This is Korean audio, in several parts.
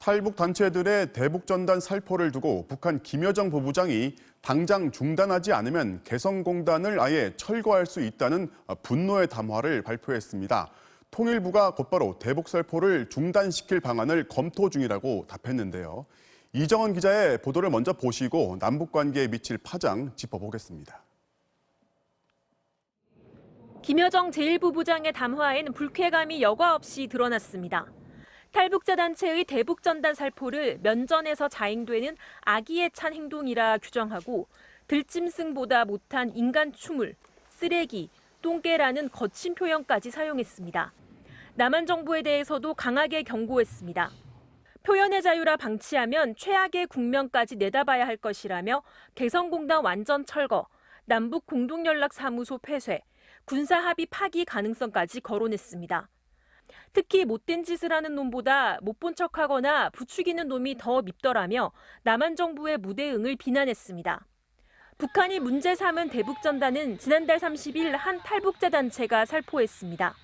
탈북 단체들의 대북전단 살포를 두고 북한 김여정 부부장이 당장 중단하지 않으면 개성공단을 아예 철거할 수 있다는 분노의 담화를 발표했습니다. 통일부가 곧바로 대북 살포를 중단시킬 방안을 검토 중이라고 답했는데요. 이정은 기자의 보도를 먼저 보시고 남북 관계에 미칠 파장 짚어보겠습니다. 김여정 제1부부장의 담화엔 불쾌감이 여과 없이 드러났습니다. 탈북자 단체의 대북전단 살포를 면전에서 자행되는 악의에 찬 행동이라 규정하고 들짐승보다 못한 인간 추물, 쓰레기, 똥개라는 거친 표현까지 사용했습니다. 남한 정부에 대해서도 강하게 경고했습니다. 표현의 자유라 방치하면 최악의 국면까지 내다봐야 할 것이라며 개성공단 완전 철거, 남북 공동연락사무소 폐쇄, 군사합의 파기 가능성까지 거론했습니다. 특히 못된 짓을 하는 놈보다 못 본 척하거나 부추기는 놈이 더 밉더라며 남한 정부의 무대응을 비난했습니다. 북한이 문제 삼은 대북전단은 지난달 30일 한 탈북자 단체가 살포했습니다.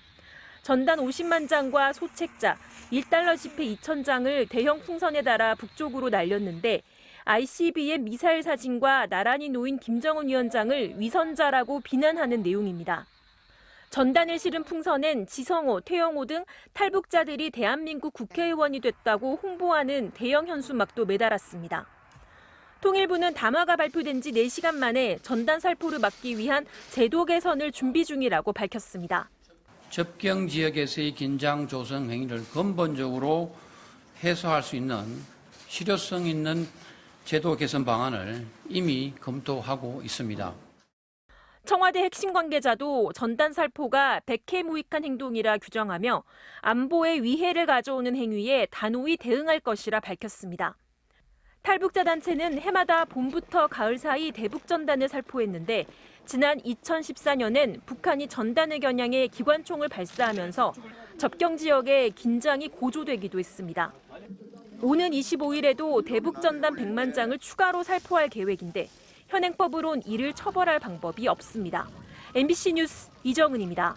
전단 50만 장과 소책자, 1달러 지폐 2,000장을 대형 풍선에 달아 북쪽으로 날렸는데 ICBM 미사일 사진과 나란히 놓인 김정은 위원장을 위선자라고 비난하는 내용입니다. 전단을 실은 풍선엔 지성호, 태영호 등 탈북자들이 대한민국 국회의원이 됐다고 홍보하는 대형 현수막도 매달았습니다. 통일부는 담화가 발표된 지 4시간 만에 전단 살포를 막기 위한 제도 개선을 준비 중이라고 밝혔습니다. 접경 지역에서의 긴장 조성 행위를 근본적으로 해소할 수 있는 실효성 있는 제도 개선 방안을 이미 검토하고 있습니다. 청와대 핵심 관계자도 전단 살포가 백해무익한 행동이라 규정하며 안보에 위해를 가져오는 행위에 단호히 대응할 것이라 밝혔습니다. 탈북자 단체는 해마다 봄부터 가을 사이 대북전단을 살포했는데 지난 2014년엔 북한이 전단을 겨냥해 기관총을 발사하면서 접경 지역에 긴장이 고조되기도 했습니다. 오는 25일에도 대북전단 100만 장을 추가로 살포할 계획인데 현행법으론 이를 처벌할 방법이 없습니다. MBC 뉴스 이정은입니다.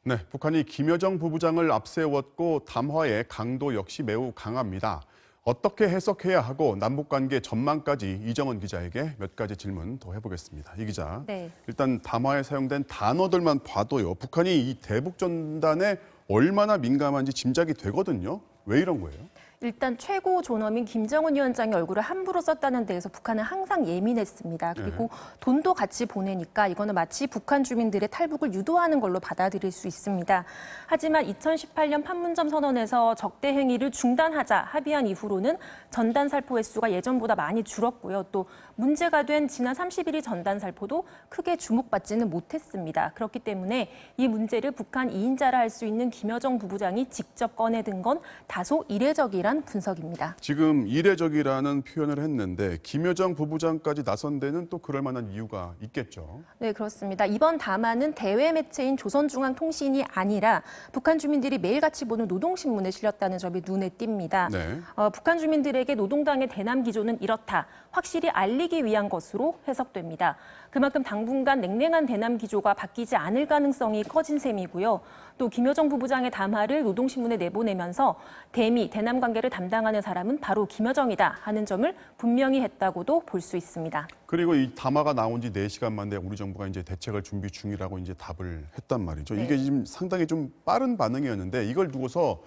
네, 북한이 김여정 부부장을 앞세웠고 담화의 강도 역시 매우 강합니다. 어떻게 해석해야 하고 남북관계 전망까지 이정은 기자에게 몇 가지 질문 더 해보겠습니다. 이 기자, 네. 일단 담화에 사용된 단어들만 봐도요. 북한이 이 대북전단에 얼마나 민감한지 짐작이 되거든요. 왜 이런 거예요? 일단 최고 존엄인 김정은 위원장의 얼굴을 함부로 썼다는 데에서 북한은 항상 예민했습니다. 그리고 돈도 같이 보내니까 이거는 마치 북한 주민들의 탈북을 유도하는 걸로 받아들일 수 있습니다. 하지만 2018년 판문점 선언에서 적대 행위를 중단하자 합의한 이후로는 전단 살포 횟수가 예전보다 많이 줄었고요. 또 문제가 된 지난 30일이 전단 살포도 크게 주목받지는 못했습니다. 그렇기 때문에 이 문제를 북한 2인자라 할 수 있는 김여정 부부장이 직접 꺼내든 건 다소 이례적이라 분석입니다. 지금 이례적이라는 표현을 했는데 김여정 부부장까지 나선 데는 또 그럴 만한 이유가 있겠죠. 네, 그렇습니다. 이번 담화는 대외 매체인 조선중앙통신이 아니라 북한 주민들이 매일같이 보는 노동신문에 실렸다는 점이 눈에 띕니다. 네. 북한 주민들에게 노동당의 대남 기조는 이렇다. 확실히 알리기 위한 것으로 해석됩니다. 그만큼 당분간 냉랭한 대남 기조가 바뀌지 않을 가능성이 커진 셈이고요. 또 김여정 부부장의 담화를 노동신문에 내보내면서 대미, 대남 관계를 담당하는 사람은 바로 김여정이다 하는 점을 분명히 했다고도 볼 수 있습니다. 그리고 이 담화가 나온 지 4시간 만에 우리 정부가 이제 대책을 준비 중이라고 이제 답을 했단 말이죠. 네. 이게 지금 상당히 좀 빠른 반응이었는데 이걸 두고서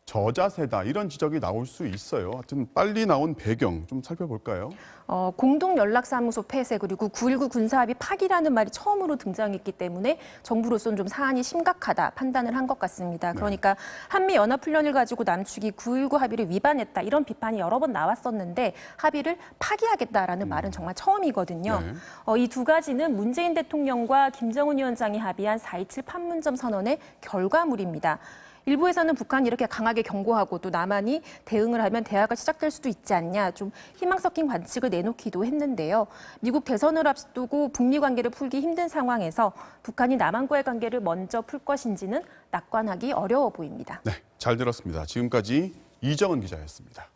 저자세다 이런 지적이 나올 수 있어요. 하여튼 빨리 나온 배경 좀 살펴볼까요? 공동연락사무소 폐쇄 그리고 9.19 군사합의 파기라는 말이 처음으로 등장했기 때문에 정부로서는 좀 사안이 심각하다 판단을 한 것 같습니다. 그러니까 한미연합훈련을 가지고 남측이 9.19 합의를 위반했다 이런 비판이 여러 번 나왔었는데 합의를 파기하겠다라는 말은 정말 처음이거든요. 네. 이 두 가지는 문재인 대통령과 김정은 위원장이 합의한 4.27 판문점 선언의 결과물입니다. 일부에서는 북한이 이렇게 강하게 경고하고 또 남한이 대응을 하면 대화가 시작될 수도 있지 않냐 좀 희망 섞인 관측을 내놓기도 했는데요. 미국 대선을 앞두고 북미 관계를 풀기 힘든 상황에서 북한이 남한과의 관계를 먼저 풀 것인지는 낙관하기 어려워 보입니다. 네, 잘 들었습니다. 지금까지 이정은 기자였습니다.